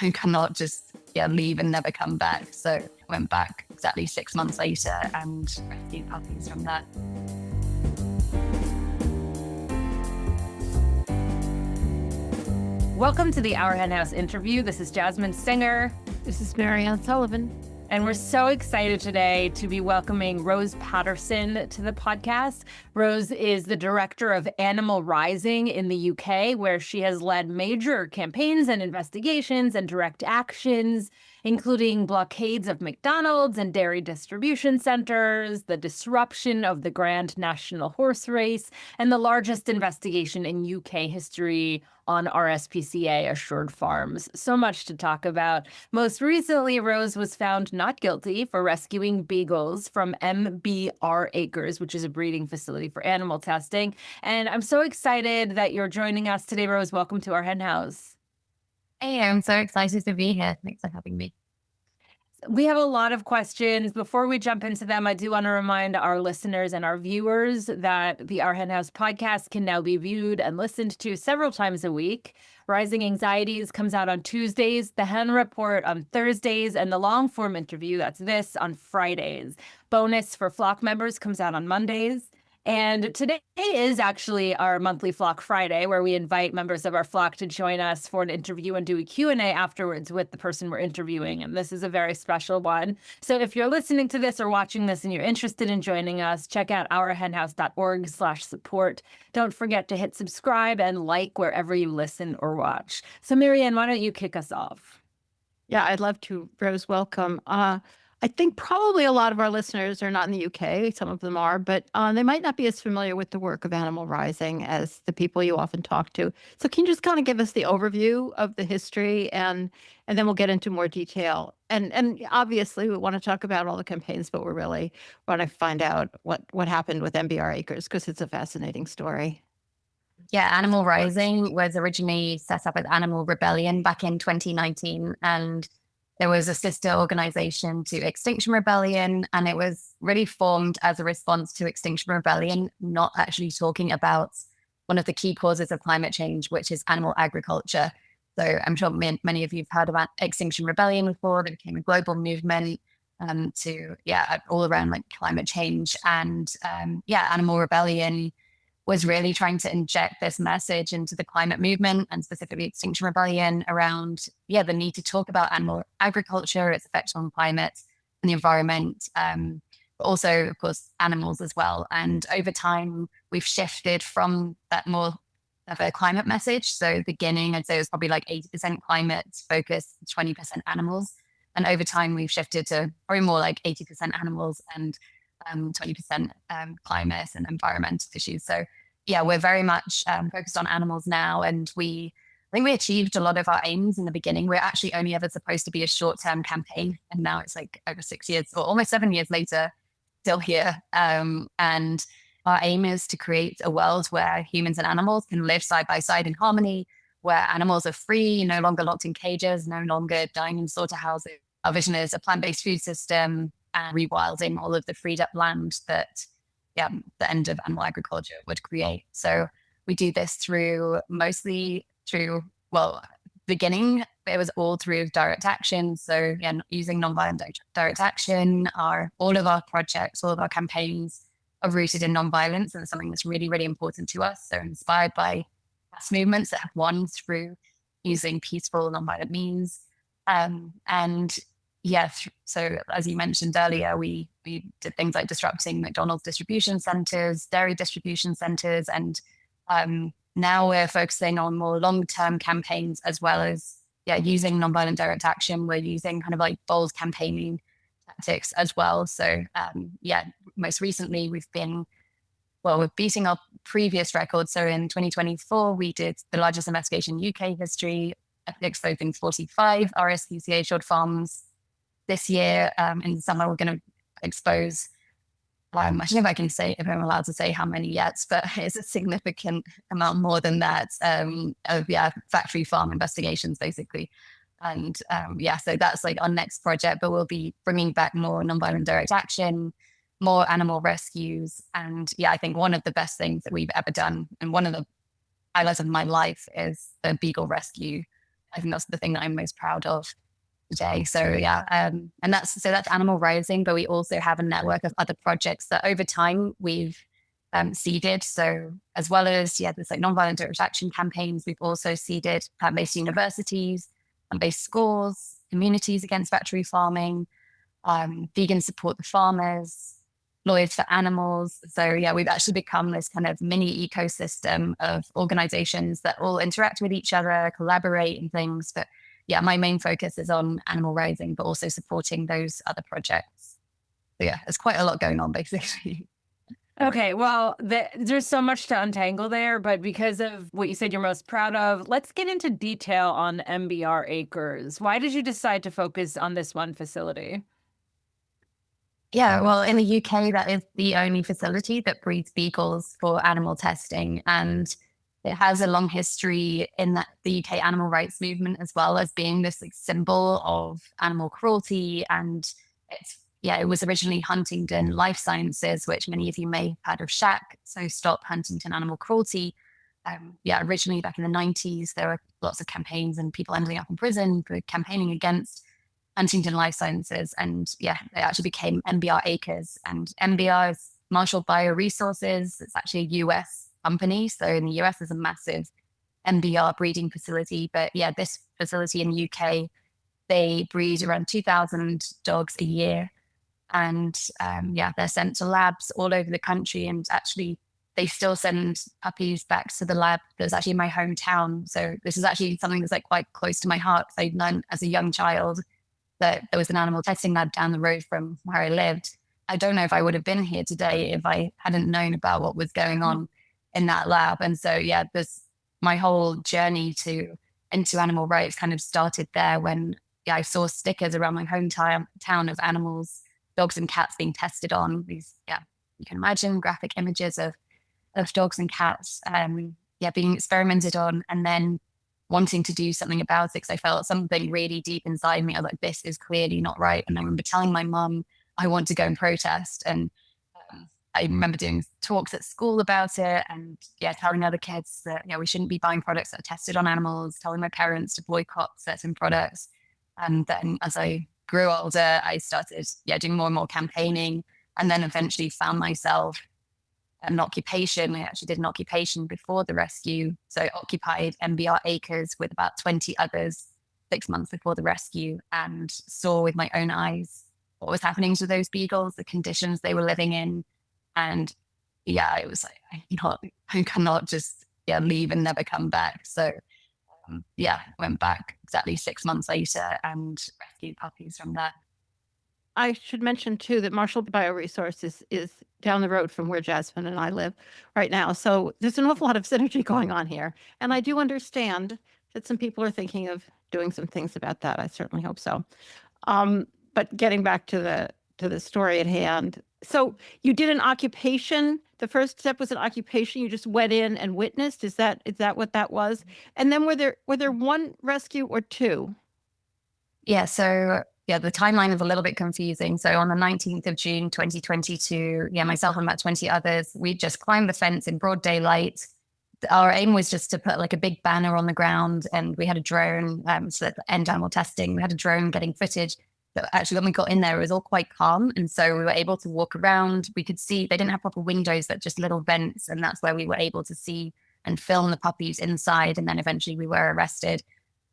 I cannot just leave and never come back. So I went back exactly 6 months later and rescued puppies from that. Welcome to the Our Hen House interview. This is Jasmin Singer. This is Mariann Sullivan. And we're so excited today to be welcoming Rose Patterson to the podcast. Rose is the director of Animal Rising in the UK, where she has led major campaigns and investigations and direct actions, including blockades of McDonald's and dairy distribution centers, the disruption of the Grand National Horse Race, and the largest investigation in UK history on RSPCA assured farms. So much to talk about. Most recently, Rose was found not guilty for rescuing beagles from MBR Acres, which is a breeding facility for animal testing. And I'm so excited that you're joining us today, Rose. Welcome to Our Hen House. Hey, I'm so excited to be here. Thanks for having me. We have a lot of questions. Before we jump into them, I do want to remind our listeners and our viewers that the Our Hen House podcast can now be viewed and listened to several times a week. Rising Anxieties comes out on Tuesdays, The Hen Report on Thursdays, and the long form interview, that's this, on Fridays. Bonus for Flock members comes out on Mondays. And today is actually our monthly Flock Friday, where we invite members of our flock to join us for an interview and do a Q&A afterwards with the person we're interviewing. And this is a very special one. So if you're listening to this or watching this and you're interested in joining us, check out ourhenhouse.org/support. Don't forget to hit subscribe and like wherever you listen or watch. So Mariann, why don't you kick us off? Yeah, I'd love to. Rose, welcome. I think probably a lot of our listeners are not in the UK. Some of them are, but they might not be as familiar with the work of Animal Rising as the people you often talk to. So can you just kind of give us the overview of the history and then we'll get into more detail. And obviously we want to talk about all the campaigns, but we really want to find out what happened with MBR Acres because it's a fascinating story. Yeah, Animal Rising was originally set up as Animal Rebellion back in 2019, and there was a sister organization to Extinction Rebellion, and it was really formed as a response to Extinction Rebellion, not actually talking about one of the key causes of climate change, which is animal agriculture. So I'm sure many of you have heard about Extinction Rebellion before. There became a global movement all around like climate change. And Animal Rebellion was really trying to inject this message into the climate movement and specifically Extinction Rebellion around, the need to talk about animal agriculture, its effects on climate and the environment, but also, of course, animals as well. And over time, we've shifted from that more of a climate message. So beginning, I'd say it was probably like 80% climate focus, 20% animals. And over time, we've shifted to probably more like 80% animals and 20% climate and environmental issues. So we're very much focused on animals now. And I think we achieved a lot of our aims in the beginning. We're actually only ever supposed to be a short-term campaign. And now it's like over 6 years or almost 7 years later, still here. And our aim is to create a world where humans and animals can live side by side in harmony, where animals are free, no longer locked in cages, no longer dying in slaughterhouses. Our vision is a plant-based food system and rewilding all of the freed up land that the end of animal agriculture would create. So we do this beginning, it was all through direct action. So using nonviolent direct action, all of our projects, all of our campaigns are rooted in nonviolence, and it's something that's really, really important to us. So inspired by past movements that have won through using peaceful nonviolent means. So as you mentioned earlier, we did things like disrupting McDonald's distribution centers, dairy distribution centers, and now we're focusing on more long-term campaigns as well as using nonviolent direct action. We're using kind of like bold campaigning tactics as well. So most recently we're beating our previous record. So in 2024, we did the largest investigation in UK history, exposing 45 RSPCA assured farms. This year, in the summer, we're going to expose, I don't know if I'm allowed to say how many yet, but it's a significant amount more than that of factory farm investigations, basically. And so that's like our next project, but we'll be bringing back more nonviolent direct action, more animal rescues. And I think one of the best things that we've ever done, and one of the highlights of my life, is the beagle rescue I think that's the thing that I'm most proud of today. So yeah, and that's Animal Rising, but we also have a network of other projects that over time we've seeded. So as well as there's like nonviolent direct action campaigns, we've also seeded plant-based universities, plant-based schools, communities against factory farming, vegan support the farmers, lawyers for animals. So yeah, we've actually become this kind of mini ecosystem of organizations that all interact with each other, collaborate and things. But yeah, my main focus is on Animal Rising, but also supporting those other projects. So yeah, there's quite a lot going on basically. Okay, well, there's so much to untangle there, but because of what you said you're most proud of, let's get into detail on MBR Acres. Why did you decide to focus on this one facility? Yeah, well, in the UK, that is the only facility that breeds beagles for animal testing. And it has a long history in the UK animal rights movement, as well as being this like symbol of animal cruelty. And it was originally Huntingdon Life Sciences, which many of you may have heard of SHAC, so Stop Huntington Animal Cruelty. Originally back in the 90s, there were lots of campaigns and people ending up in prison for campaigning against Huntington Life Sciences. And it actually became MBR Acres. And MBR is Marshall Bioresources. It's actually a US company. So in the US, there's a massive MBR breeding facility. But this facility in the UK, they breed around 2,000 dogs a year. And they're sent to labs all over the country. And actually, they still send puppies back to the lab that's actually in my hometown. So this is actually something that's like quite close to my heart. I learned as a young child that there was an animal testing lab down the road from where I lived. I don't know if I would have been here today if I hadn't known about what was going on in that lab. And so, my whole journey into animal rights kind of started there when I saw stickers around my hometown of animals, dogs and cats being tested on. These, you can imagine graphic images of dogs and cats, being experimented on, and then wanting to do something about it because I felt something really deep inside me. I was like, this is clearly not right. And I remember telling my mum, I want to go and protest. And I remember doing talks at school about it and telling other kids that, we shouldn't be buying products that are tested on animals, telling my parents to boycott certain products. And then as I grew older, I started doing more and more campaigning, and then eventually found myself an occupation. I actually did an occupation before the rescue. So I occupied MBR Acres with about 20 others 6 months before the rescue, and saw with my own eyes what was happening to those beagles, the conditions they were living in. And it was like, I cannot just leave and never come back. So went back exactly 6 months later and rescued puppies from there. I should mention too that Marshall Bioresources is down the road from where Jasmin and I live right now. So there's an awful lot of synergy going on here. And I do understand that some people are thinking of doing some things about that. I certainly hope so. But getting back to the story at hand. So you did an occupation. The first step was an occupation. You just went in and witnessed. Is that what that was? And then were there one rescue or two? Yeah. So the timeline is a little bit confusing. So on the 19th of June, 2022, myself and about 20 others, we just climbed the fence in broad daylight. Our aim was just to put like a big banner on the ground, and we had a drone, so that end animal testing. We had a drone getting footage. But actually, when we got in there, it was all quite calm. And so we were able to walk around. We could see, they didn't have proper windows, but just little vents. And that's where we were able to see and film the puppies inside. And then eventually we were arrested.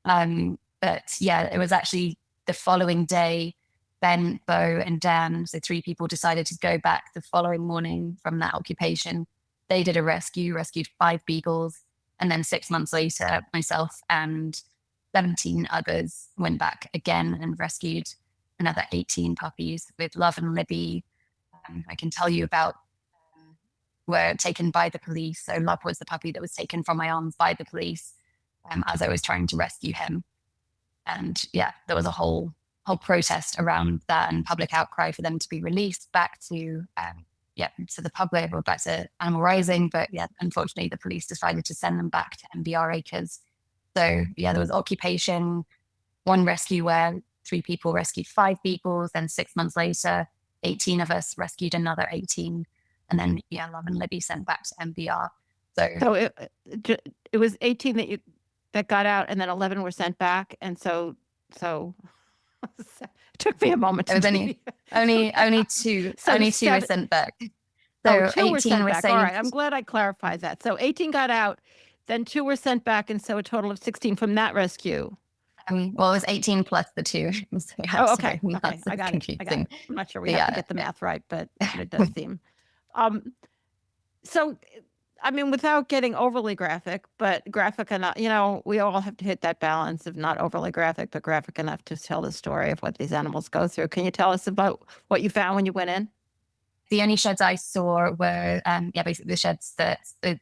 It was actually the following day, Ben, Bo, and Dan, so 3 people, decided to go back the following morning from that occupation. They did a rescued 5 beagles. And then 6 months later, myself and 17 others went back again and rescued another 18 puppies with Love and Libby. I can tell you about were taken by the police. So Love was the puppy that was taken from my arms by the police as I was trying to rescue him. And there was a whole protest around that and public outcry for them to be released back to the public or back to Animal Rising. But unfortunately, the police decided to send them back to MBR Acres. So there was occupation, one rescue where 3 people rescued 5 beagles. Then 6 months later, 18 of us rescued another 18. And then, Love and Libby sent back to MBR. So it was 18 that that got out, and then 11 were sent back. And so it took me a moment There to was only two, So only two were sent back. So 2 were 18 sent were back. All right, saved. I'm glad I clarified that. So 18 got out, then 2 were sent back, and so a total of 16 from that rescue. Well, it was 18 plus the 2. So, yeah, Oh, okay. sorry, Okay, that's I got it. confusing. I'm not sure we have to Yeah. get the math right, but it does seem. So, I mean, without getting overly graphic, but graphic enough, we all have to hit that balance of not overly graphic, but graphic enough to tell the story of what these animals go through. Can you tell us about what you found when you went in? The only sheds I saw were, basically the sheds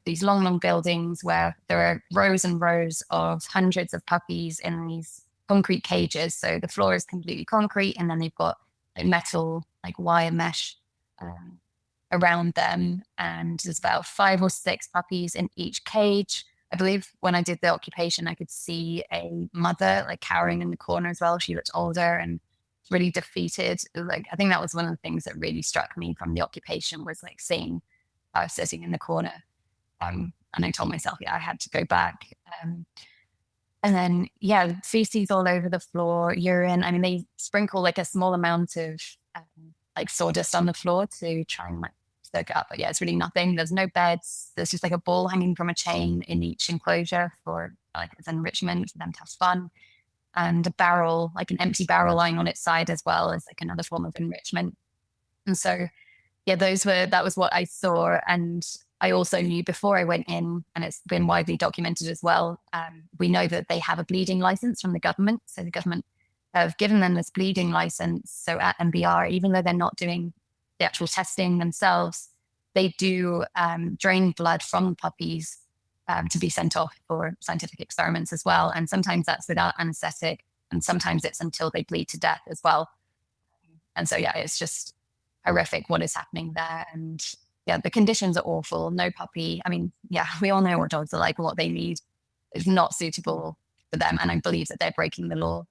these long buildings where there are rows and rows of hundreds of puppies in these concrete cages. So the floor is completely concrete, and then they've got like metal, like wire mesh around them. And there's about 5 or 6 puppies in each cage. I believe when I did the occupation, I could see a mother like cowering in the corner as well. She looked older and really defeated. Like, I think that was one of the things that really struck me from the occupation was like seeing I was sitting in the corner. And I told myself, I had to go back. And then, feces all over the floor, urine. I mean, they sprinkle like a small amount of like sawdust on the floor to try and like soak it up. But it's really nothing. There's no beds. There's just like a ball hanging from a chain in each enclosure for like as enrichment for them to have fun. And a barrel, like an empty barrel lying on its side as well as like another form of enrichment. And so, that was what I saw. And I also knew before I went in, and it's been widely documented as well, we know that they have a bleeding license from the government. So the government have given them this bleeding license. So at MBR, even though they're not doing the actual testing themselves, they do drain blood from puppies to be sent off for scientific experiments as well. And sometimes that's without anesthetic, and sometimes it's until they bleed to death as well. And so, it's just horrific what is happening there. And the conditions are awful. No puppy. I mean, we all know what dogs are like, what they need is not suitable for them. And I believe that they're breaking the law.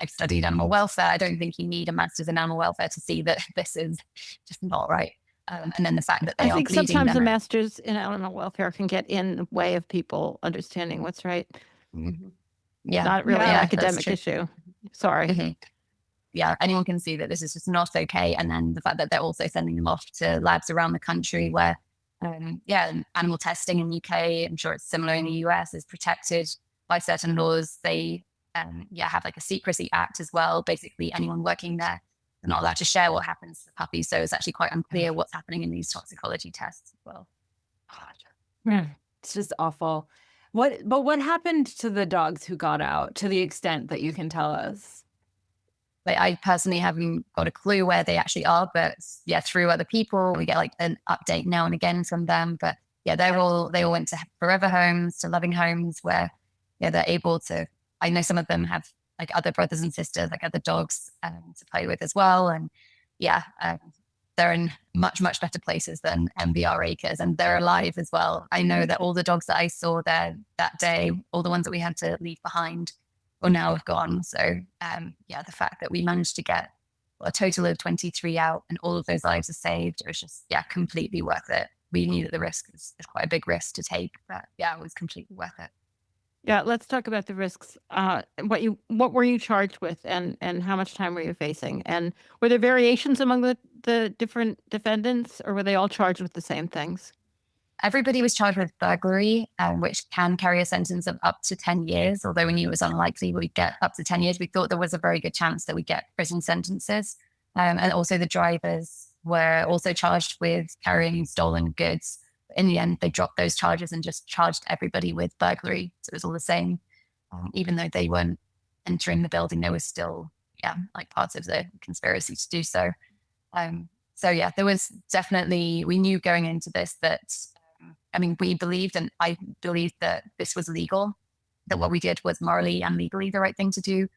I've studied animal welfare. I don't think you need a master's in animal welfare to see that this is just not right. And then the fact that they I think bleeding sometimes them a master's in animal welfare can get in the way of people understanding what's right. Mm-hmm. Not really an academic issue. Sorry. Mm-hmm. Anyone can see that this is just not okay. And then the fact that they're also sending them off to labs around the country where, animal testing in the UK, I'm sure it's similar in the US, is protected by certain laws. They, have like a secrecy act as well. Basically, anyone working there, they're not allowed to share what happens to puppies. So it's actually quite unclear what's happening in these toxicology tests as well. It's just awful. What happened to the dogs who got out, to the extent that you can tell us? Like, I personally haven't got a clue where they actually are, but through other people, we get like an update now and again from them. But they all went to forever homes, to loving homes where they're able to. I know some of them have like other brothers and sisters, like other dogs to play with as well. And they're in much, much better places than MBR Acres, and they're alive as well. I know that all the dogs that I saw there that day, all the ones that we had to leave behind, will now have gone. So the fact that we managed to get a total of 23 out and all of those lives are saved, it was just, completely worth it. We knew that the risk is quite a big risk to take, but it was completely worth it. Yeah, let's talk about the risks. What were you charged with, and how much time were you facing? And were there variations among the different defendants, or were they all charged with the same things? Everybody was charged with burglary, which can carry a sentence of up to 10 years. Although we knew it was unlikely we'd get up to 10 years, we thought there was a very good chance that we'd get prison sentences. And also the drivers were also charged with carrying stolen goods. In the end, they dropped those charges and just charged everybody with burglary. So it was all the same. Even though they weren't entering the building, they were still, like parts of the conspiracy to do so. There was definitely, we knew going into this that, we believed, and I believed that this was legal, that what we did was morally and legally the right thing to do.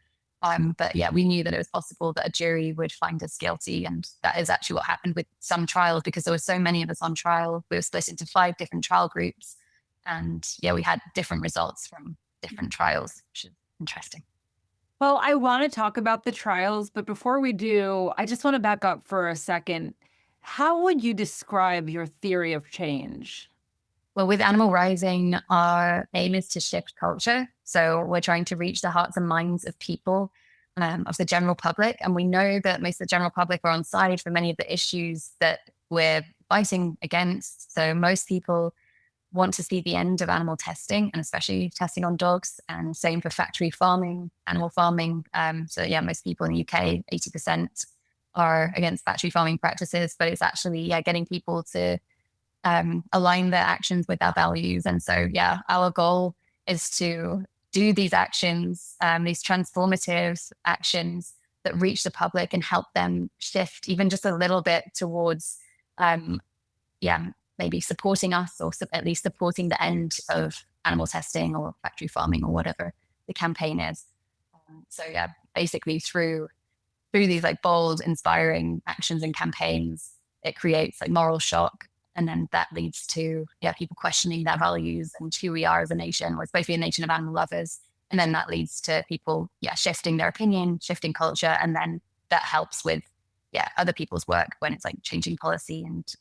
But we knew that it was possible that a jury would find us guilty. And that is actually what happened with some trials, because there were so many of us on trial. We were split into 5 different trial groups. And we had different results from different trials, which is interesting. Well, I want to talk about the trials, but before we do, I just want to back up for a second. How would you describe your theory of change? Well, with Animal Rising, our aim is to shift culture. So we're trying to reach the hearts and minds of people, of the general public. And we know that most of the general public are on side for many of the issues that we're fighting against. So most people want to see the end of animal testing, and especially testing on dogs, and same for factory farming, animal farming. So yeah, most people in the UK, 80% are against factory farming practices, but it's actually getting people to align their actions with our values. And so yeah, our goal is to do these actions, these transformative actions that reach the public and help them shift even just a little bit towards maybe supporting us, or at least supporting the end of animal testing or factory farming or whatever the campaign is. So yeah, basically through these like bold, inspiring actions and campaigns, it creates like moral shock. And then that leads to people questioning their values and who we are as a nation. We're supposed to be a nation of animal lovers. And then that leads to people shifting their opinion, shifting culture. And then that helps with other people's work when it's like changing policy and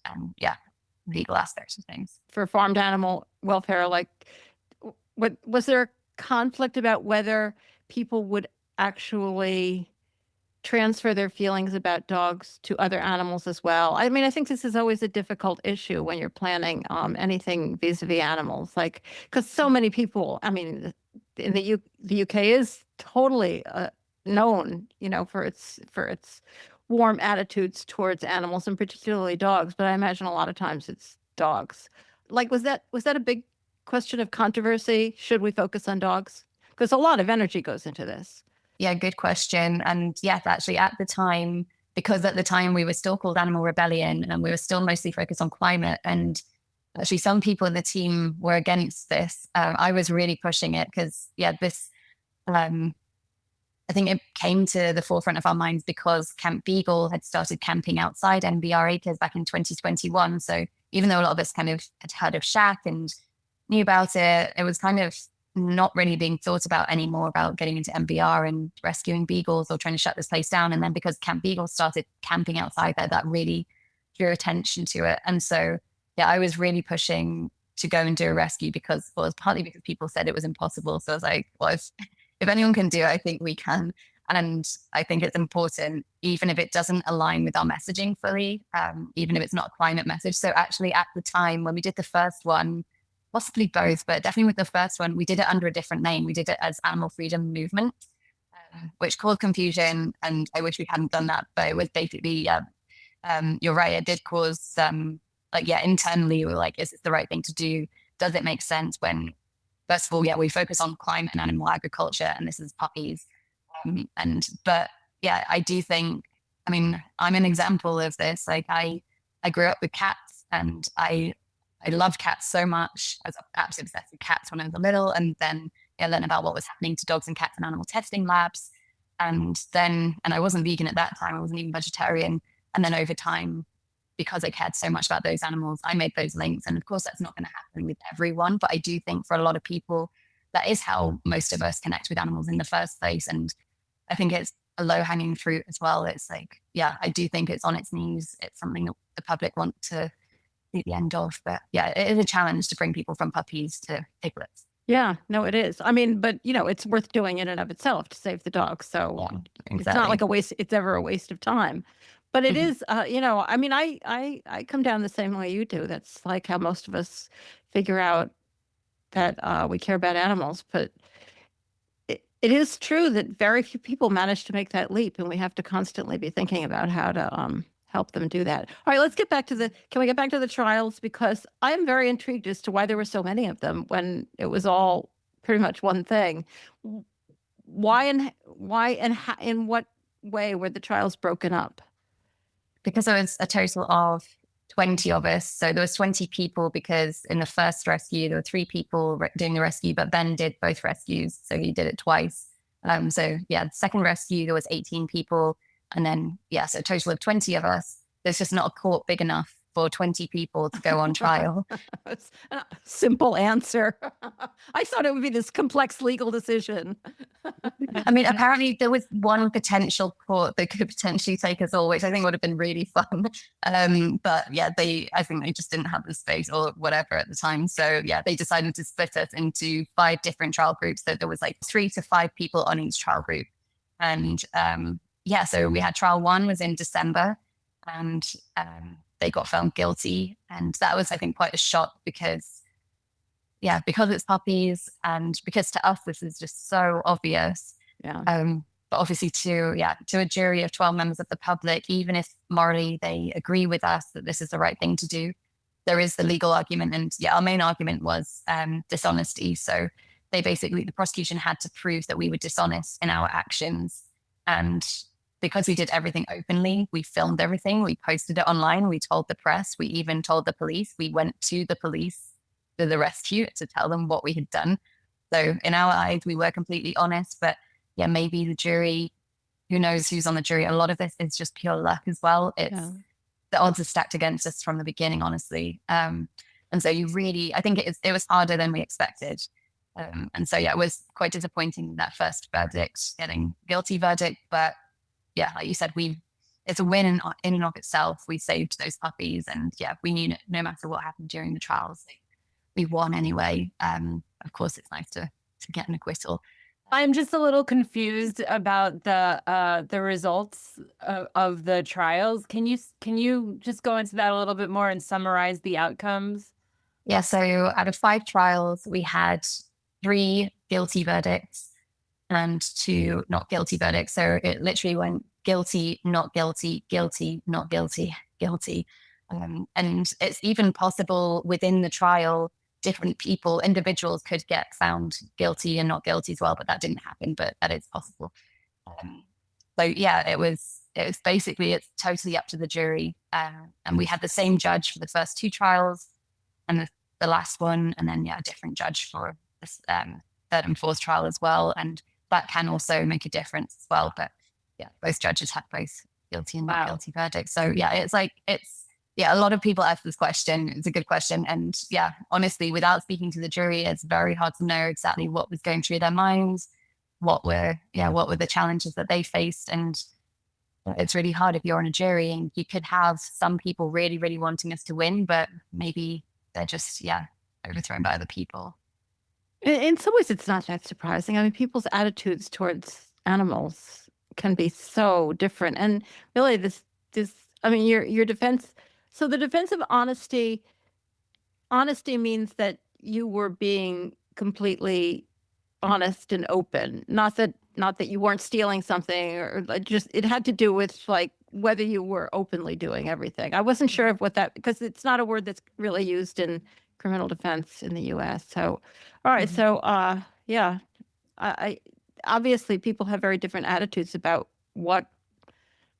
legal aspects of things. For farmed animal welfare, like, what was there a conflict about whether people would actually transfer their feelings about dogs to other animals as well? I mean, I think this is always a difficult issue when you're planning anything vis-a-vis animals, like, because so many people, I mean, in the UK is totally known, for its warm attitudes towards animals, and particularly dogs. But I imagine a lot of times it's dogs. Like, was that a big question of controversy? Should we focus on dogs? Because a lot of energy goes into this. Yeah, good question. And yes, actually at the time, because at the time we were still called Animal Rebellion and we were still mostly focused on climate, and actually some people in the team were against this. I was really pushing it because this I think it came to the forefront of our minds because Camp Beagle had started camping outside MBR Acres back in 2021. So even though a lot of us kind of had heard of Shack and knew about it, it was kind of not really being thought about anymore about getting into MBR and rescuing beagles or trying to shut this place down. And then because Camp Beagle started camping outside there, that really drew attention to it. And so, I was really pushing to go and do a rescue because, well, it was partly because people said it was impossible. So I was like, well, if anyone can do it, I think we can. And I think it's important, even if it doesn't align with our messaging fully, even if it's not a climate message. So actually at the time when we did the first one, possibly both, but definitely with the first one, we did it under a different name. We did it as Animal Freedom Movement, which caused confusion. And I wish we hadn't done that, but it was basically, you're right, it did cause internally we were like, is this the right thing to do? Does it make sense when, first of all, we focus on climate and animal agriculture, and this is puppies. But I do think, I mean, I'm an example of this. Like I grew up with cats, and I loved cats so much. I was absolutely obsessed with cats when I was little, and then I learned about what was happening to dogs and cats in animal testing labs. And I wasn't vegan at that time. I wasn't even vegetarian. And then over time, because I cared so much about those animals, I made those links. And of course, that's not going to happen with everyone. But I do think for a lot of people, that is how most of us connect with animals in the first place. And I think it's a low-hanging fruit as well. It's like, I do think it's on its knees. It's something that the public want to see the end of. But it is a challenge to bring people from puppies to piglets. Yeah, no, it is. I mean, but it's worth doing in and of itself to save the dogs. So exactly. It's not like a waste. It's ever a waste of time. But it is, I mean, I come down the same way you do. That's like how most of us figure out that we care about animals. But it is true that very few people manage to make that leap, and we have to constantly be thinking about how to help them do that. All right, can we get back to the trials? Because I am very intrigued as to why there were so many of them when it was all pretty much one thing. Why and how, in what way were the trials broken up? Because there was a total of 20 of us. So there was 20 people because in the first rescue, there were 3 people doing the rescue, but Ben did both rescues. So he did it twice. The second rescue, there was 18 people. And then, so a total of 20 of us. There's just not a court big enough for 20 people to go on trial. It's a simple answer. I thought it would be this complex legal decision. I mean, apparently there was one potential court that could potentially take us all, which I think would have been really fun. But yeah, I think they just didn't have the space or whatever at the time. So yeah, they decided to split us into 5 different trial groups. So there was like 3 to 5 people on each trial group. And yeah, so we had trial 1 was in December, and they got found guilty. And that was, I think, quite a shock because it's puppies, and because to us this is just so obvious. Yeah. But obviously to a jury of 12 members of the public, even if morally they agree with us that this is the right thing to do, there is the legal argument. And yeah, our main argument was dishonesty. So the prosecution had to prove that we were dishonest in our actions. And because we did everything openly, we filmed everything, we posted it online, we told the press, we even told the police, we went to the police for the rescue to tell them what we had done. So in our eyes, we were completely honest. But yeah, maybe the jury, who knows who's on the jury? A lot of this is just pure luck as well. The odds are stacked against us from the beginning, honestly. And so I think it was harder than we expected. And so yeah, it was quite disappointing, that first verdict, getting guilty verdict. But yeah, like you said, it's a win in and of itself. We saved those puppies, and yeah, we knew no matter what happened during the trials, we won anyway. Of course, it's nice to get an acquittal. I'm just a little confused about the results of the trials. Can you just go into that a little bit more and summarize the outcomes? Yeah, so out of 5 trials, we had 3 guilty verdicts and 2 not guilty verdicts. So it literally went guilty, not guilty, guilty, not guilty, guilty. And it's even possible within the trial, different individuals could get found guilty and not guilty as well, but that didn't happen, but that is possible. So yeah, it was basically, it's totally up to the jury. And we had the same judge for the first 2 trials and the last one, and then a different judge for this 3rd and 4th trial as well. And that can also make a difference as well. But yeah, both judges had both guilty and not guilty verdicts. So yeah, a lot of people ask this question. It's a good question. And yeah, honestly, without speaking to the jury, it's very hard to know exactly what was going through their minds, what were the challenges that they faced. And it's really hard if you're on a jury, and you could have some people really, really wanting us to win, but maybe they're just, overthrown by other people. In some ways, it's not that surprising. I mean, people's attitudes towards animals can be so different. And really, your defense. So the defense of honesty means that you were being completely honest and open. Not that you weren't stealing something, or just it had to do with like whether you were openly doing everything. I wasn't sure of what that, because it's not a word that's really used in criminal defense in the U.S. So, all right. So, I obviously people have very different attitudes about what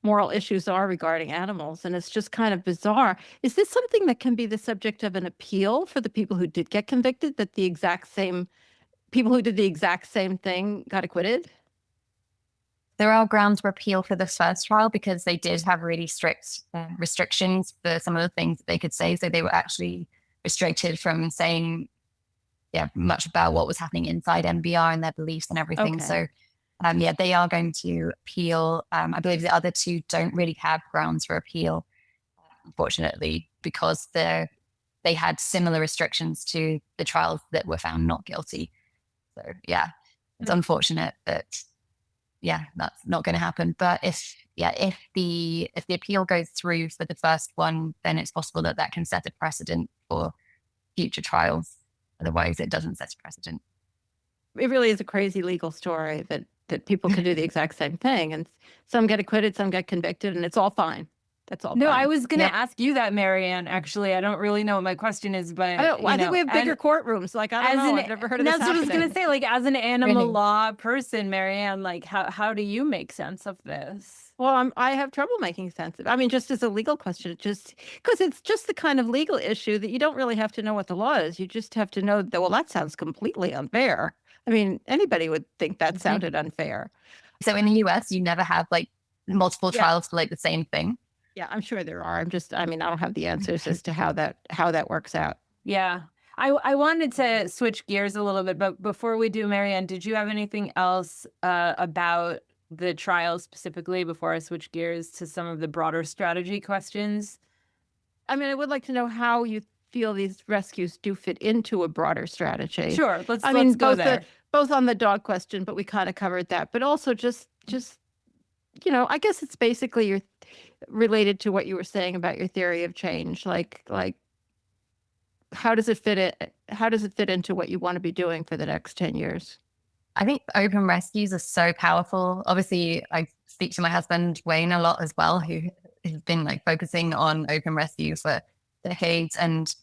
moral issues are regarding animals, and it's just kind of bizarre. Is this something that can be the subject of an appeal for the people who did get convicted, that the exact same people who did the exact same thing got acquitted? There are grounds for appeal for this first trial because they did have really strict restrictions for some of the things that they could say. So they were actually restricted from saying much about what was happening inside MBR and their beliefs and everything. Okay. So they are going to appeal. I believe the other 2 don't really have grounds for appeal, unfortunately, because they had similar restrictions to the trials that were found not guilty. So yeah, it's unfortunate, but that's not going to happen. But if the appeal goes through for the first one, then it's possible that can set a precedent for future trials. Otherwise, it doesn't set a precedent. It really is a crazy legal story that people can do the exact same thing, and some get acquitted, some get convicted, and it's all fine. That's all. No, fine. I was going to ask you that, Mariann. Actually, I don't really know what my question is, but I think we have bigger courtrooms. Like, I don't know. I've never heard of this. That's what I was going to say. Like, as an animal Really? law person, Mariann, like, how do you make sense of this? Well, I have trouble making sense of it. I mean, just as a legal question, just because it's just the kind of legal issue that you don't really have to know what the law is. You just have to know that, well, that sounds completely unfair. I mean, anybody would think that sounded unfair. So in the US, you never have like multiple trials for like the same thing. Yeah, I'm sure there are. I mean, I don't have the answers as to how that works out. Yeah. I wanted to switch gears a little bit, but before we do, Mariann, did you have anything else about the trial specifically before I switch gears to some of the broader strategy questions? I mean, I would like to know how you feel these rescues do fit into a broader strategy. Sure, let's go both there. both on the dog question, but we kind of covered that. But also just I guess it's basically related to what you were saying about your theory of change. Like how does it fit into what you want to be doing for the next 10 years? I think open rescues are so powerful. Obviously, I speak to my husband, Wayne, a lot as well, who has been like focusing on open rescue for decades. And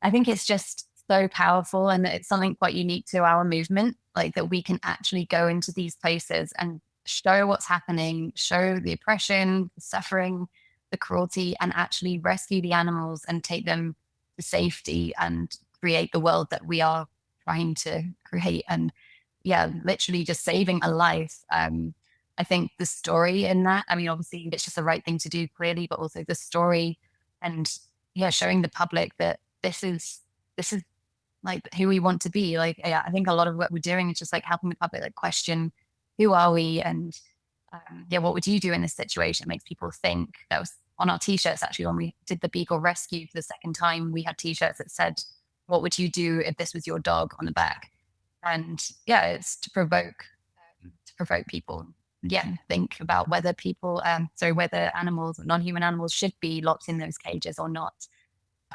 I think it's just so powerful, and it's something quite unique to our movement, like that we can actually go into these places and show what's happening, show the oppression, the suffering, the cruelty, and actually rescue the animals and take them to safety and create the world that we are trying to create. And yeah, literally just saving a life. I think the story in that, I mean, obviously it's just the right thing to do, clearly, but also the story and yeah, showing the public that this is like who we want to be. Like, yeah, I think a lot of what we're doing is just like helping the public like question who are we, and yeah, what would you do in this situation? It makes people think. That was on our t-shirts actually when we did the Beagle rescue for the second time. We had t-shirts that said, "What would you do if this was your dog?" on the back. And yeah, it's to provoke people. Yeah, think about whether whether animals, non-human animals, should be locked in those cages or not.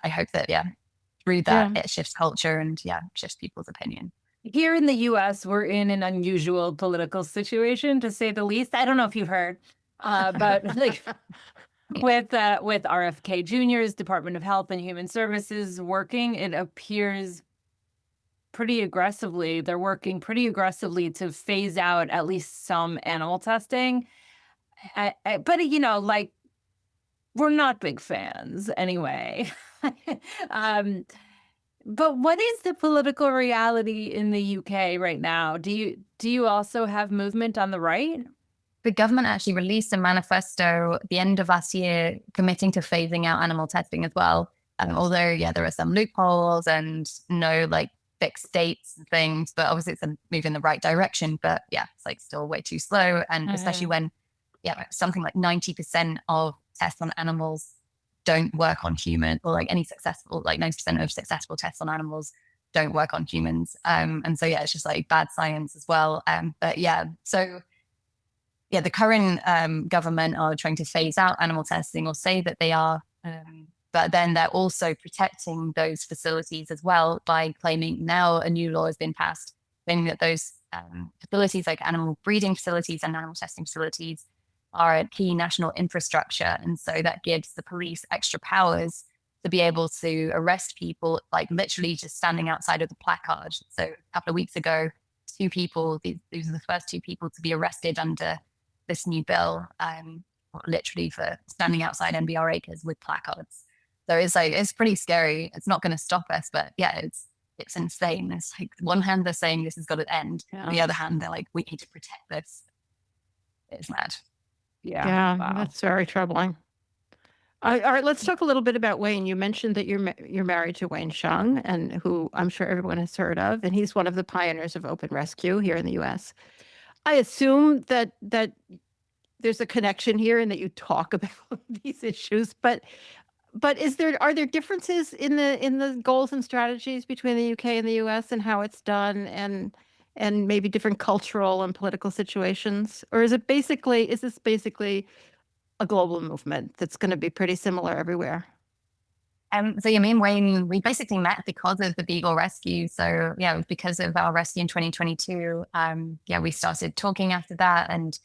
I hope that through that it shifts culture and shifts people's opinion. Here in the US, we're in an unusual political situation, to say the least. I don't know if you've heard, but like with RFK Jr.'s Department of Health and Human Services working, it appears pretty aggressively. They're working pretty aggressively to phase out at least some animal testing. But, like, we're not big fans anyway. But what is the political reality in the UK right now? Do you also have movement on the right? The government actually released a manifesto at the end of last year committing to phasing out animal testing as well. Although, there are some loopholes and no like fixed dates and things, but obviously it's a move in the right direction. But it's like still way too slow. And especially when, something like 90% of tests on animals don't work on humans, or like any successful, like 90% of successful tests on animals don't work on humans. And so, it's just like bad science as well. But so the current government are trying to phase out animal testing, or say that they are. But then they're also protecting those facilities as well by claiming now a new law has been passed, claiming that those facilities, like animal breeding facilities and animal testing facilities, are a key national infrastructure. And so that gives the police extra powers to be able to arrest people, like literally just standing outside of the placard. So a couple of weeks ago, 2 people, these are the first 2 people to be arrested under this new bill, literally for standing outside MBR Acres with placards. So it's pretty scary. It's not going to stop us, but it's insane. It's like one hand they're saying this has got to end. On the other hand, they're like, we need to protect this. It's mad. Yeah, wow. That's very troubling. All right, let's talk a little bit about Wayne. You mentioned that you're married to Wayne Shung, and who I'm sure everyone has heard of, and he's one of the pioneers of open rescue here in the U.S. I assume that there's a connection here, and that you talk about these issues, but are there differences in the goals and strategies between the UK and the US, and how it's done, and maybe different cultural and political situations? Or is this basically a global movement that's going to be pretty similar everywhere? So me and Wayne, we basically met because of the Beagle rescue. So because of our rescue in 2022, we started talking after that. And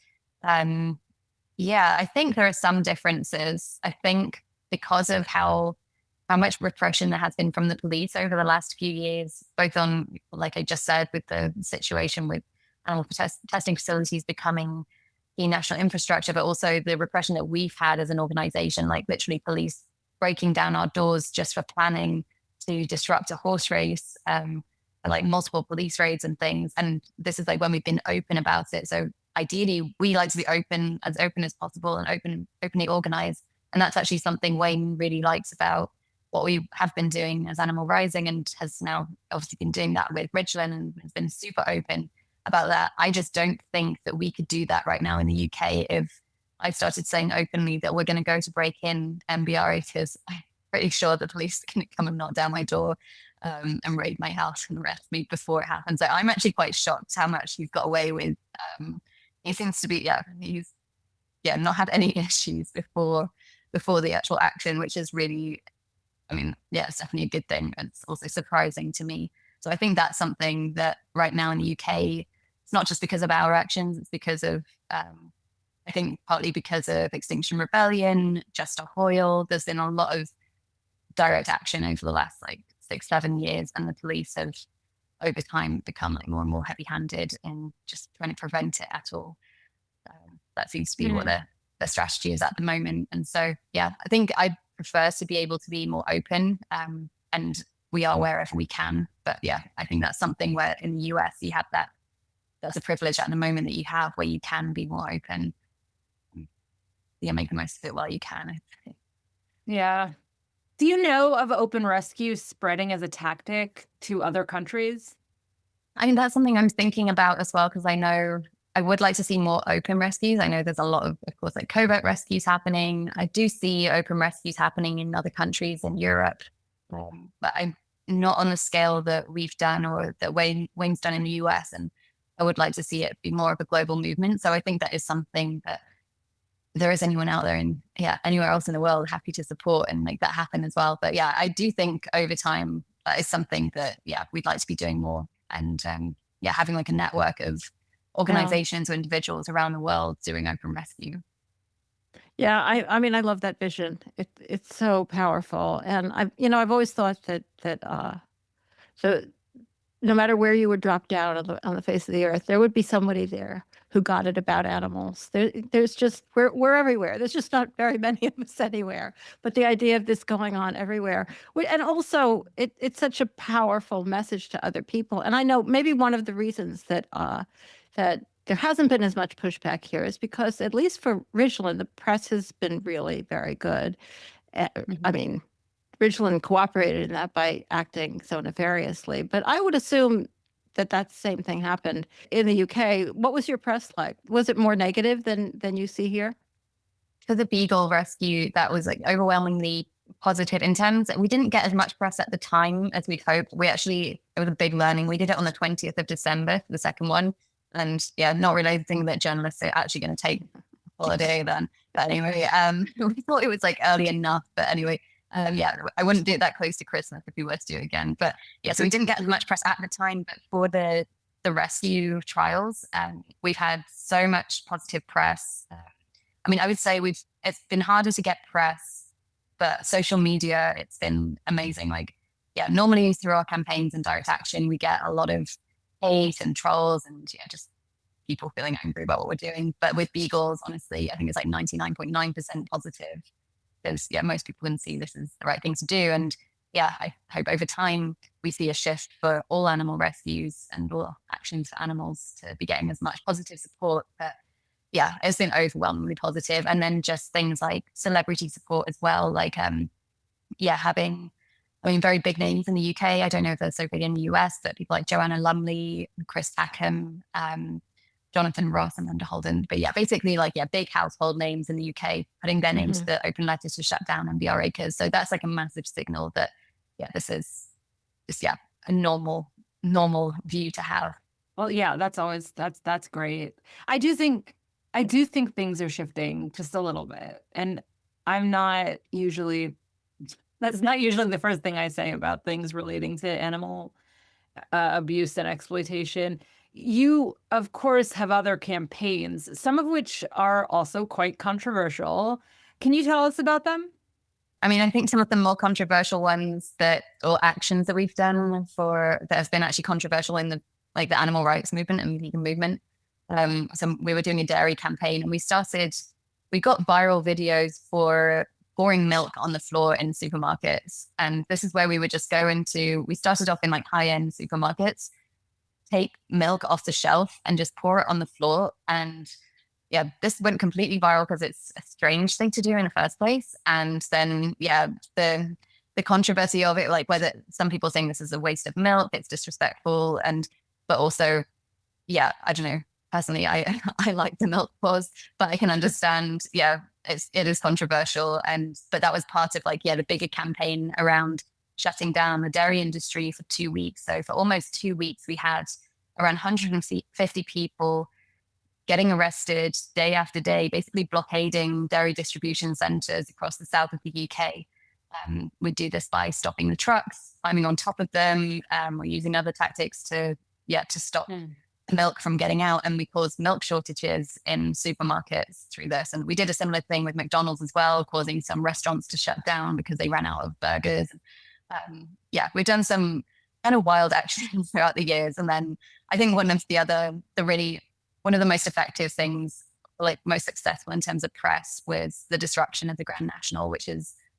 I think there are some differences. I think because of how much repression there has been from the police over the last few years, both on, like I just said, with the situation with animal testing facilities becoming key national infrastructure, but also the repression that we've had as an organization, like literally police breaking down our doors just for planning to disrupt a horse race, like multiple police raids and things. And this is like when we've been open about it. So ideally, we like to be open as possible and openly organized And that's actually something Wayne really likes about what we have been doing as Animal Rising, and has now obviously been doing that with Ridgeland and has been super open about that. I just don't think that we could do that right now in the UK. If I started saying openly that we're going to go to break in MBR Acres, I'm pretty sure the police are going to come and knock down my door and raid my house and arrest me before it happens. So I'm actually quite shocked how much he's got away with. He seems to be, he's not had any issues before the actual action, which is really, it's definitely a good thing. It's also surprising to me. So I think that's something that right now in the UK, it's not just because of our actions, it's because of, I think partly because of Extinction Rebellion, Just Stop Oil. There's been a lot of direct action over the last 6-7 years, and the police have over time become more and more heavy-handed in just trying to prevent it at all. That seems to be what the strategy is at the moment. And so, I think I prefer to be able to be more open, and we are wherever we can. But I think that's something where in the US you have that's a privilege at the moment that you have, where you can be more open. Make the most of it while you can. Yeah. Do you know of open rescue spreading as a tactic to other countries? That's something I'm thinking about as well, because I know I would like to see more open rescues. I know there's a lot of course, covert rescues happening. I do see open rescues happening in other countries in Europe, but I'm not on the scale that we've done or that Wayne's done in the US. And I would like to see it be more of a global movement. So I think that is something that there is anyone out there in anywhere else in the world happy to support and make that happen as well. But I do think over time that is something that we'd like to be doing more, and having a network of organizations or individuals around the world doing open rescue. Yeah, I mean, I love that vision. It's so powerful, and I've always thought that so no matter where you would drop down on the face of the earth, there would be somebody there who got it about animals. There's just we're everywhere. There's just not very many of us anywhere. But the idea of this going on everywhere, and also it's such a powerful message to other people. And I know maybe one of the reasons that there hasn't been as much pushback here is because, at least for Ridgeland, the press has been really very good. I mean, Ridgeland cooperated in that by acting so nefariously. But I would assume that same thing happened in the UK. What was your press like? Was it more negative than you see here? For the Beagle rescue, that was overwhelmingly positive in terms that we didn't get as much press at the time as we'd hoped. It was a big learning. We did it on the 20th of December for the second one. And not realizing that journalists are actually going to take a holiday then. But anyway, we thought it was early enough. But anyway, I wouldn't do it that close to Christmas if we were to do it again. But so we didn't get as much press at the time. But for the rescue trials, we've had so much positive press. I would say it's been harder to get press, but social media, it's been amazing. Normally through our campaigns and direct action, we get a lot of hate and trolls and just people feeling angry about what we're doing. But with Beagles, honestly, I think it's 99.9% positive, because most people can see this is the right thing to do. And I hope over time we see a shift for all animal rescues and all actions for animals to be getting as much positive support. But it's been overwhelmingly positive. And then just things like celebrity support as well, having very big names in the UK. I don't know if they're so big in the US, but people like Joanna Lumley, Chris Packham, Jonathan Ross, Amanda Holden. But basically big household names in the UK, putting their names to the open letters to shut down MBR Acres. So that's a massive signal that this is just a normal view to have. Well, that's great. I do think things are shifting just a little bit, and that's not usually the first thing I say about things relating to animal abuse and exploitation. You, of course, have other campaigns, some of which are also quite controversial. Can you tell us about them? I think some of the more controversial ones or actions that we've done that have been actually controversial in the animal rights movement and vegan movement. So we were doing a dairy campaign, and we got viral videos for pouring milk on the floor in supermarkets. And this is where we would just we started off in high-end supermarkets, take milk off the shelf and just pour it on the floor. And this went completely viral because it's a strange thing to do in the first place. And then, the controversy of it, like whether some people saying this is a waste of milk, it's disrespectful. But also, I don't know. Personally, I I like the milk pause, but I can understand, it is controversial. But that was part of the bigger campaign around shutting down the dairy industry for 2 weeks. So for almost 2 weeks, we had around 150 people getting arrested day after day, basically blockading dairy distribution centers across the south of the UK. We do this by stopping the trucks, climbing on top of them. We're using other tactics to stop milk from getting out, and we caused milk shortages in supermarkets through this. And we did a similar thing with McDonald's as well, causing some restaurants to shut down because they ran out of burgers. We've done some kind of wild actions throughout the years. And then I think one of the most effective things, like most successful in terms of press, was the disruption of the Grand National,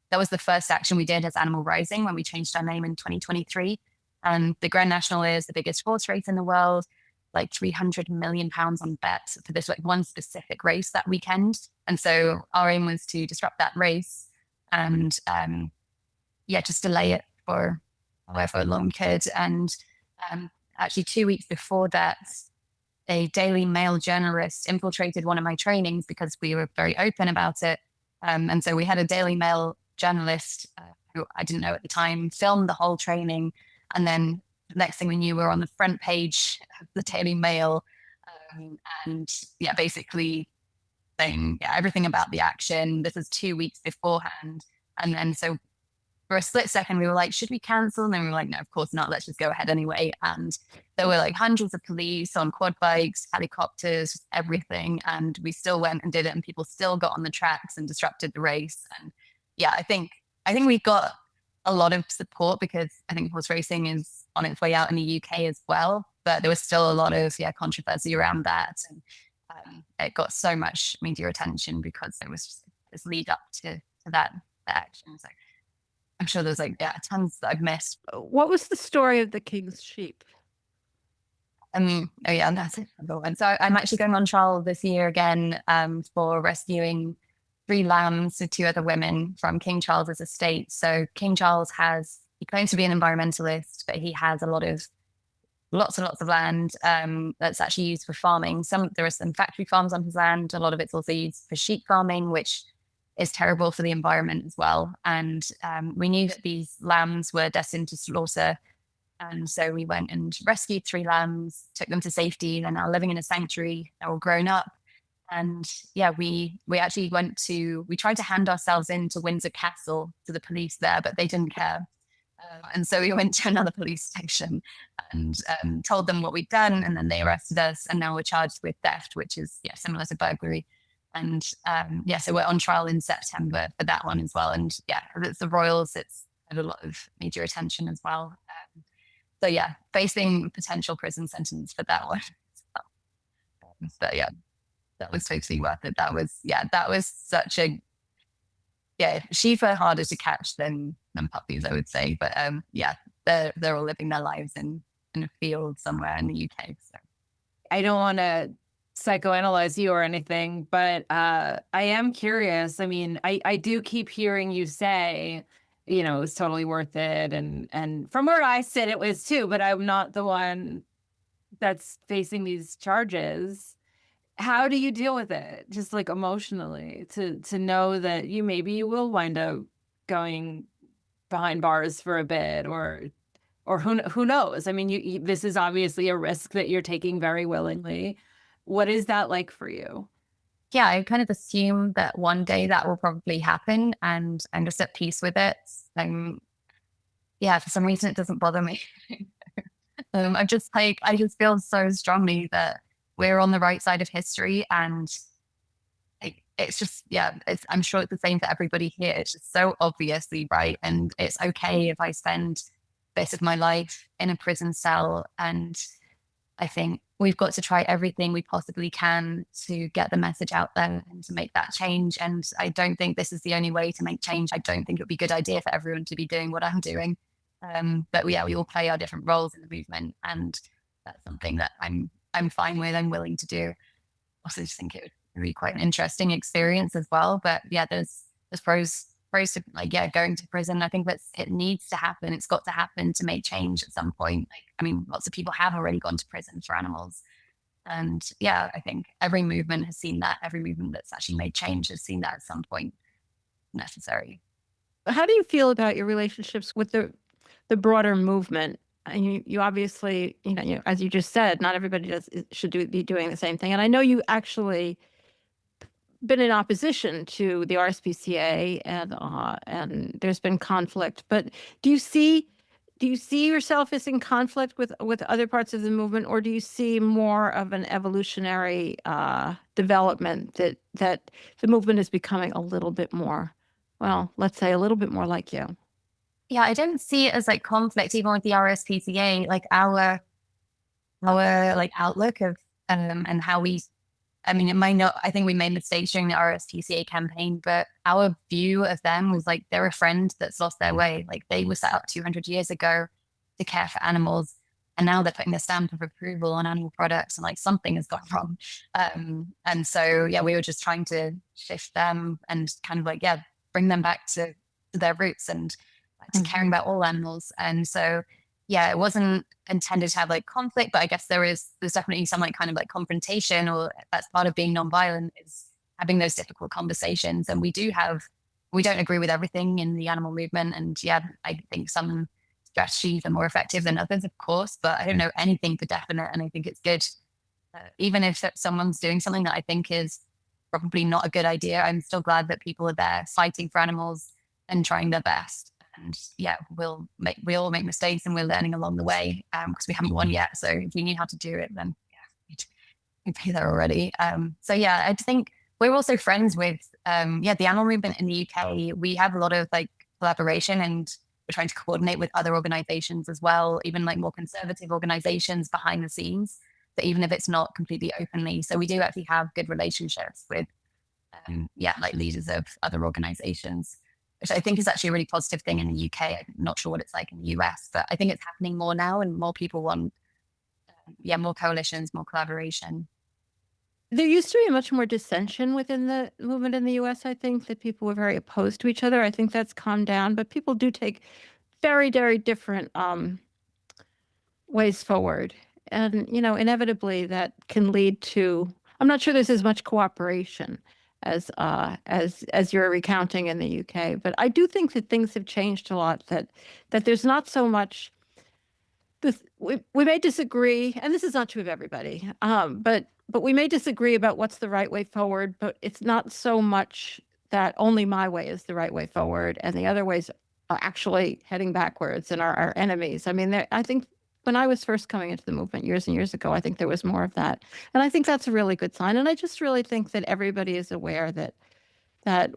that was the first action we did as Animal Rising when we changed our name in 2023. And the Grand National is the biggest horse race in the world, like £300 million on bets for this one specific race that weekend. And so our aim was to disrupt that race and just delay it for however long we could. And actually 2 weeks before that, a Daily Mail journalist infiltrated one of my trainings because we were very open about it. And so we had a Daily Mail journalist who I didn't know at the time filmed the whole training. And then the next thing we knew, we were on the front page of the Daily Mail. Basically saying everything about the action. This is 2 weeks beforehand. And then so for a split second, we were like, should we cancel? And then we were like, no, of course not. Let's just go ahead anyway. And there were like hundreds of police on quad bikes, helicopters, everything. And we still went and did it. And people still got on the tracks and disrupted the race. And I think we got a lot of support because I think horse racing is on its way out in the UK as well. But there was still a lot of controversy around that. And it got so much media attention because it was just this lead up to that action. So I'm sure there's tons that I've missed. What was the story of the king's sheep? That's it. And so I'm actually going on trial this year again for rescuing 3 lambs with 2 other women from King Charles's estate. So King Charles he claims to be an environmentalist, but he has lots and lots of land that's actually used for farming. There are some factory farms on his land. A lot of it's also used for sheep farming, which is terrible for the environment as well. And we knew that these lambs were destined to slaughter. And so we went and rescued 3 lambs, took them to safety. They're now living in a sanctuary. They're all grown up. And we actually we tried to hand ourselves into Windsor Castle to the police there, but they didn't care. And so we went to another police station and told them what we'd done. And then they arrested us. And now we're charged with theft, which is similar to burglary. And so we're on trial in September for that one as well. And it's the Royals, it's had a lot of media attention as well. Facing potential prison sentence for that one. But that was totally worth it. That was such a sheep are harder to catch than puppies, I would say. But they're all living their lives in a field somewhere in the UK. So I don't want to psychoanalyze you or anything, but I am curious. I mean, I do keep hearing you say, it was totally worth it. And from where I sit, it was too, but I'm not the one that's facing these charges. How do you deal with it? Just like emotionally to know that maybe you will wind up going behind bars for a bit or who knows? I mean, this is obviously a risk that you're taking very willingly. What is that like for you? Yeah, I kind of assume that one day that will probably happen and I'm just at peace with it. For some reason it doesn't bother me. I just feel so strongly that we're on the right side of history and it's just, I'm sure it's the same for everybody here. It's just so obviously right. And it's okay if I spend a bit of my life in a prison cell. And I think we've got to try everything we possibly can to get the message out there and to make that change. And I don't think this is the only way to make change. I don't think it would be a good idea for everyone to be doing what I'm doing. But we all play our different roles in the movement. And that's something that I'm fine with, I'm willing to do. Also just think it be quite an interesting experience as well. But yeah, there's pros to like, yeah, going to prison. I think that it needs to happen. It's got to happen to make change at some point. Like, I mean, lots of people have already gone to prison for animals. And yeah, I think every movement has seen that. Every movement that's actually made change has seen that at some point necessary. How do you feel about your relationships with the broader movement? And you obviously, as you just said, not everybody should be doing the same thing. And I know you actually been in opposition to the RSPCA, and there's been conflict. But do you see yourself as in conflict with other parts of the movement, or do you see more of an evolutionary development that the movement is becoming a little bit more, well, let's say a little bit more like you? Yeah, I don't see it as like conflict even with the RSPCA. Like our like outlook of and how we, I mean, it might not, I think we made mistakes during the RSPCA campaign, but our view of them was like they're a friend that's lost their way. Like they were set up 200 years ago to care for animals, and now they're putting the stamp of approval on animal products, and like something has gone wrong. And so yeah, we were just trying to shift them and kind of like, yeah, bring them back to their roots and to caring about all animals. And so yeah, it wasn't intended to have like conflict, but I guess there's definitely some like kind of like confrontation, or that's part of being nonviolent, is having those difficult conversations. And we don't agree with everything in the animal movement. And yeah, I think some strategies are more effective than others, of course, but I don't know anything for definite. And I think it's good, even if someone's doing something that I think is probably not a good idea, I'm still glad that people are there fighting for animals and trying their best. And yeah, we all make mistakes, and we're learning along the way, because we haven't won yet. So if we knew how to do it, then yeah, we'd be there already. So yeah, I think we're also friends with the animal movement in the UK. We have a lot of like collaboration, and we're trying to coordinate with other organizations as well, even like more conservative organizations behind the scenes. So even if it's not completely openly, so we do actually have good relationships with like leaders of other organizations, which I think is actually a really positive thing in the UK. I'm not sure what it's like in the US, but I think it's happening more now, and more people want, more coalitions, more collaboration. There used to be much more dissension within the movement in the US. I think that people were very opposed to each other. I think that's calmed down, but people do take very, very different ways forward. And, inevitably that can lead to, I'm not sure there's as much cooperation as you're recounting in the UK, but I do think that things have changed a lot, that there's not so much this, we may disagree, and this is not true of everybody, but we may disagree about what's the right way forward, but it's not so much that only my way is the right way forward and the other ways are actually heading backwards and are enemies. I mean, I think when I was first coming into the movement years and years ago, I think there was more of that. And I think that's a really good sign. And I just really think that everybody is aware that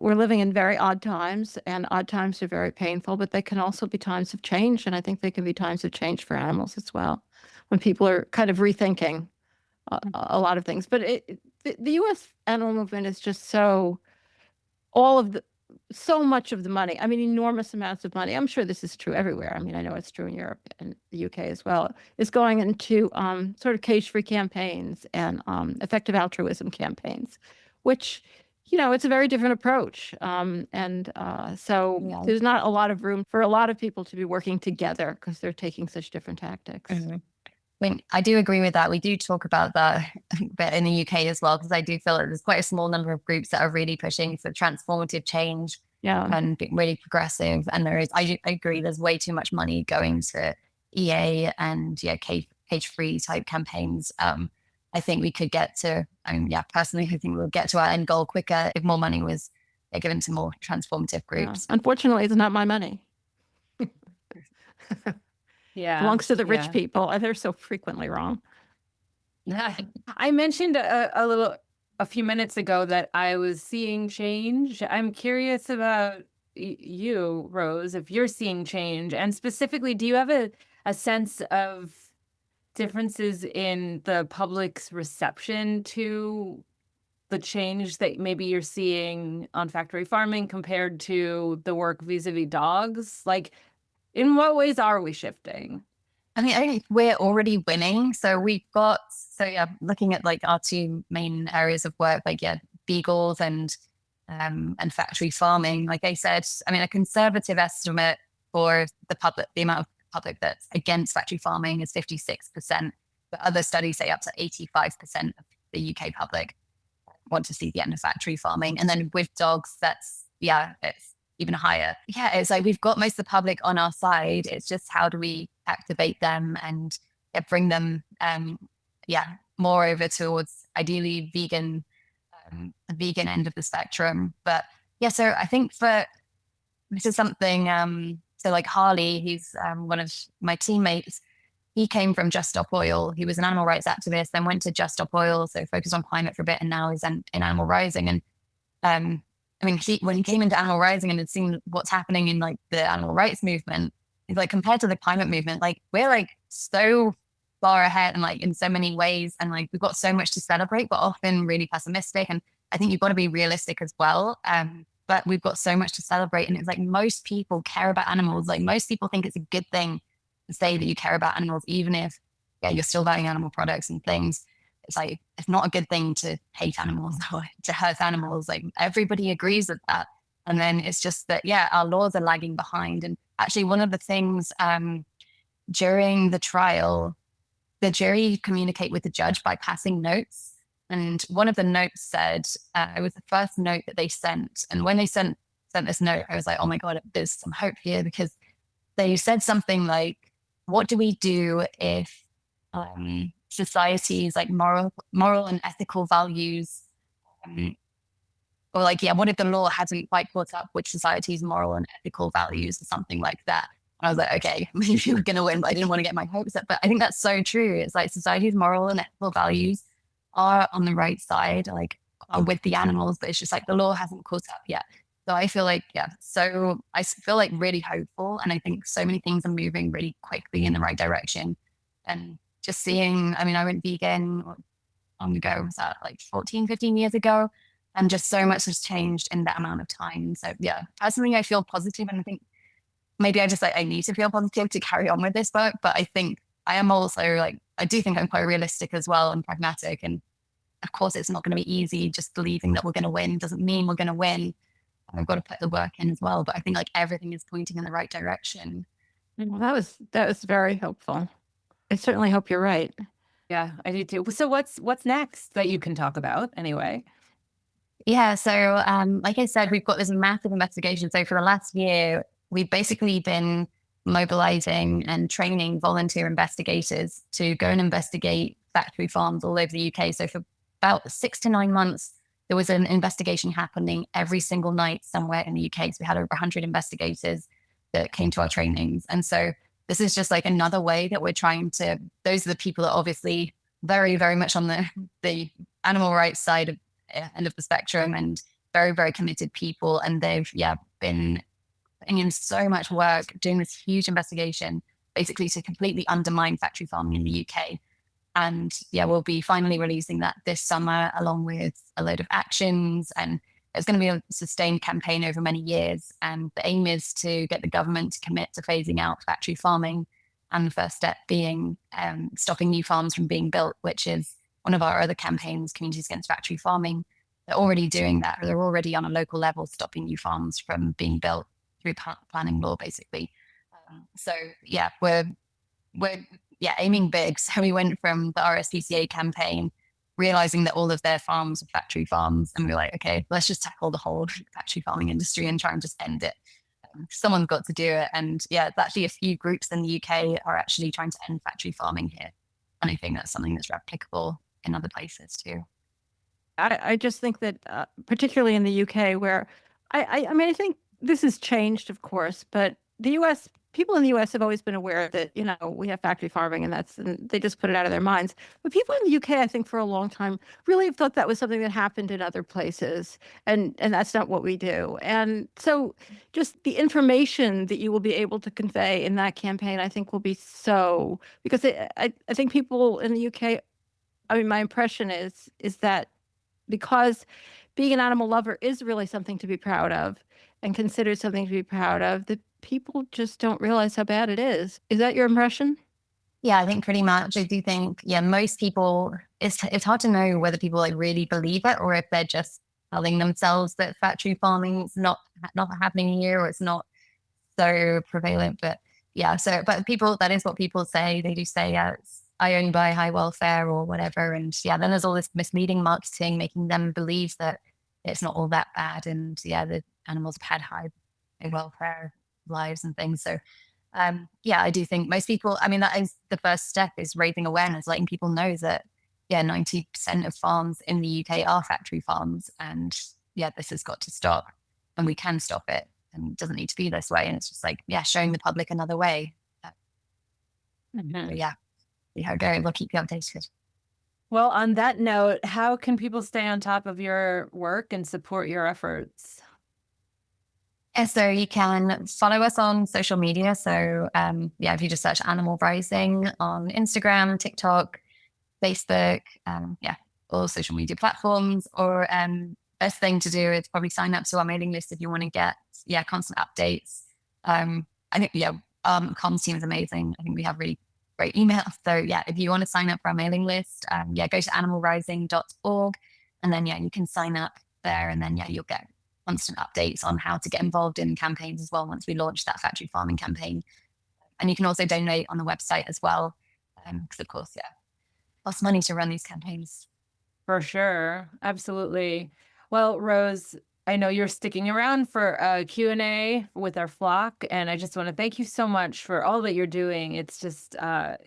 we're living in very odd times, and odd times are very painful, but they can also be times of change. And I think they can be times of change for animals as well, when people are kind of rethinking a lot of things. But the U.S. animal movement is just so much of the money, I mean, enormous amounts of money. I'm sure this is true everywhere. I mean, I know it's true in Europe and the UK as well, is going into sort of cage-free campaigns and effective altruism campaigns, which, it's a very different approach. So there's not a lot of room for a lot of people to be working together because they're taking such different tactics. Mm-hmm. I mean, I do agree with that. We do talk about that a bit in the UK as well, because I do feel that there's quite a small number of groups that are really pushing for transformative change and being really progressive. And I agree, there's way too much money going to EA and cage-free type campaigns. I think we could get to, personally, I think we'll get to our end goal quicker if more money was given to more transformative groups. Yeah. Unfortunately, it's not my money. Belongs to the rich people, and they're so frequently wrong. I mentioned a few minutes ago that I was seeing change. I'm curious about you, Rose, if you're seeing change, and specifically, do you have a sense of differences in the public's reception to the change that maybe you're seeing on factory farming compared to the work vis-a-vis dogs? Like, in what ways are we shifting? I mean, I think we're already winning. So we've got, looking at like our two main areas of work, beagles and factory farming. Like I said, I mean, a conservative estimate for the amount of public that's against factory farming is 56%, but other studies say up to 85% of the UK public want to see the end of factory farming. And then with dogs, it's even higher. Yeah, it's like we've got most of the public on our side. It's just how do we activate them and bring them, more over towards ideally vegan, the vegan end of the spectrum. But yeah, so I think this is something, so like Harley, he's one of my teammates, he came from Just Stop Oil. He was an animal rights activist, then went to Just Stop Oil, so focused on climate for a bit, and now he's in animal rising. And I mean, when he came into animal rising and had seen what's happening in like the animal rights movement, he's like, compared to the climate movement, like we're like so far ahead and like in so many ways, and like we've got so much to celebrate, but often really pessimistic. And I think you've got to be realistic as well. But we've got so much to celebrate, and it's like most people care about animals. Like most people think it's a good thing to say that you care about animals, even if you're still buying animal products and things. It's like it's not a good thing to hate animals or to hurt animals. Like everybody agrees with that. And then it's just that our laws are lagging behind. And actually, one of the things during the trial, the jury communicate with the judge by passing notes. And one of the notes said, it was the first note that they sent. And when they sent this note, I was like, oh my God, there's some hope here, because they said something like, what do we do if society's like moral and ethical values, or like, what if the law hasn't quite caught up with society's moral and ethical values or something like that? And I was like, okay, maybe we're going to win, but I didn't want to get my hopes up. But I think that's so true. It's like society's moral and ethical values are on the right side, like are with the animals, but it's just like the law hasn't caught up yet. So I feel like, so I feel like really hopeful. And I think so many things are moving really quickly in the right direction. And just seeing, I mean, I went vegan long ago, was that like 14, 15 years ago? And just so much has changed in that amount of time. So personally, I feel positive, and I think maybe I just like, I need to feel positive to carry on with this work. But I think I am also like, I do think I'm quite realistic as well and pragmatic. And of course, it's not going to be easy. Just believing that we're going to win doesn't mean we're going to win. I've got to put the work in as well. But I think like everything is pointing in the right direction. Well, that was very helpful. I certainly hope you're right. Yeah, I do too. So what's next that you can talk about anyway? Yeah. So like I said, we've got this massive investigation. So for the last year, we've basically been mobilizing and training volunteer investigators to go and investigate factory farms all over the UK. So for about 6 to 9 months, there was an investigation happening every single night somewhere in the UK. So we had over 100 investigators that came to our trainings. And so this is just like another way that we're trying to, those are the people that are obviously very, very much on the animal rights side of end of the spectrum, and very, very committed people. And they've, been putting in so much work doing this huge investigation, basically to completely undermine factory farming in the UK. And we'll be finally releasing that this summer, along with a load of actions. And it's going to be a sustained campaign over many years. And the aim is to get the government to commit to phasing out factory farming. And the first step being stopping new farms from being built, which is one of our other campaigns, Communities Against Factory Farming. They're already doing that. They're already on a local level stopping new farms from being built through planning law, basically. We're aiming big. So we went from the RSPCA campaign, realizing that all of their farms are factory farms, and we're like, okay, let's just tackle the whole factory farming industry and try and just end it. Someone's got to do it. And it's actually a few groups in the UK are actually trying to end factory farming here. And I think that's something that's replicable in other places too. I just think that particularly in the UK, where I mean, I think this has changed, of course, but the US, people in the US have always been aware that, we have factory farming, and they just put it out of their minds. But people in the UK, I think for a long time, really have thought that was something that happened in other places. And that's not what we do. And so just the information that you will be able to convey in that campaign, I think will be because I think people in the UK, I mean, my impression is that because being an animal lover is really something to be proud of and considered something to be proud of, that people just don't realize how bad it is. Is that your impression? Yeah, I think pretty much. I do think, most people, it's hard to know whether people like really believe it or if they're just telling themselves that factory farming is not happening here, or it's not so prevalent. But yeah, but that is what people say. They do say, yeah, it's I own by high welfare or whatever. And yeah, then there's all this misleading marketing, making them believe that it's not all that bad. And yeah, the animals have had high welfare lives and things. So yeah, I do think most people, I mean, that is the first step, is raising awareness, letting people know that, yeah, 90% of farms in the UK are factory farms. And yeah, this has got to stop, and we can stop it. And it doesn't need to be this way. And it's just like, yeah, showing the public another way. So yeah, see how it goes. We'll keep you updated. Well, on that note, how can people stay on top of your work and support your efforts? Yeah, so you can follow us on social media. So yeah, if you just search Animal Rising on Instagram, TikTok, Facebook, yeah, all social media platforms. Or best thing to do is probably sign up to our mailing list if you want to get constant updates. I think comms team is amazing. I think we have really great email. So yeah, if you want to sign up for our mailing list, go to animalrising.org, and then you can sign up there, and then you'll get constant updates on how to get involved in campaigns as well once we launch that factory farming campaign. And you can also donate on the website as well, because of course, costs money to run these campaigns. For sure. Absolutely. Well, Rose, I know you're sticking around for a Q&A with our flock, and I just want to thank you so much for all that you're doing. It's just,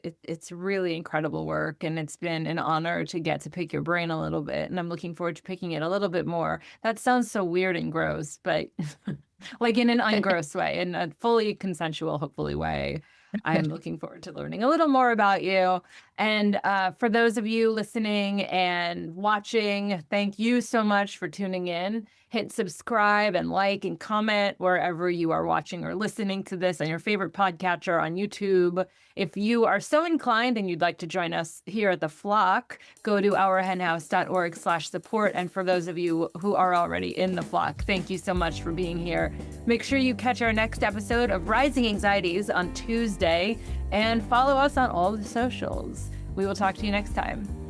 it's really incredible work, and it's been an honor to get to pick your brain a little bit, and I'm looking forward to picking it a little bit more. That sounds so weird and gross, but like in an ungross way, in a fully consensual, hopefully way. I am looking forward to learning a little more about you. And for those of you listening and watching, thank you so much for tuning in. Hit subscribe and like and comment wherever you are watching or listening to this on your favorite podcatcher, on YouTube. If you are so inclined and you'd like to join us here at the flock, go to ourhenhouse.org/support. And for those of you who are already in the flock, thank you so much for being here. Make sure you catch our next episode of Rising Anxieties on Tuesday, and follow us on all the socials. We will talk to you next time.